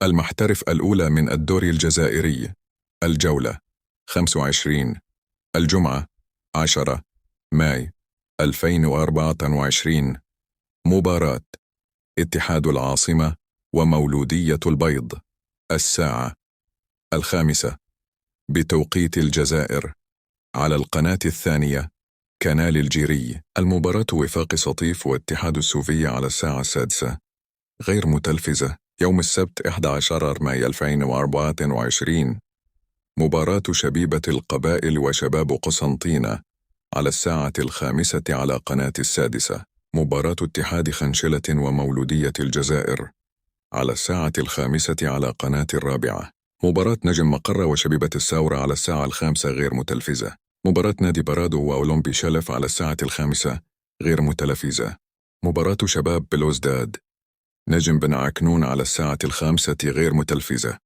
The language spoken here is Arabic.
المحترف الأولى من الدوري الجزائري. الجولة 25. الجمعة 10 ماي 2024. مباراة اتحاد العاصمة ومولودية البيض، الساعة 5 بتوقيت الجزائر، على القناة الثانية كنال الجيري. المباراة وفاق سطيف واتحاد السوفية على الساعة 6، غير متلفزة، يوم السبت 11 ماي 2024. مباراة شبيبة القبائل وشباب قسنطينة على الساعة 5 على قناة 6. مباراة اتحاد خنشلة ومولودية الجزائر على الساعة 5 على قناة 4. مباراة نجم مقرة وشبيبة الساورة على الساعة 5 غير متلفزة. مباراة نادي برادو وأولمبي شلف على الساعة 5 غير متلفزة. مباراة شباب بلوزداد نجم بن عكنون على الساعة 5 غير متلفزة.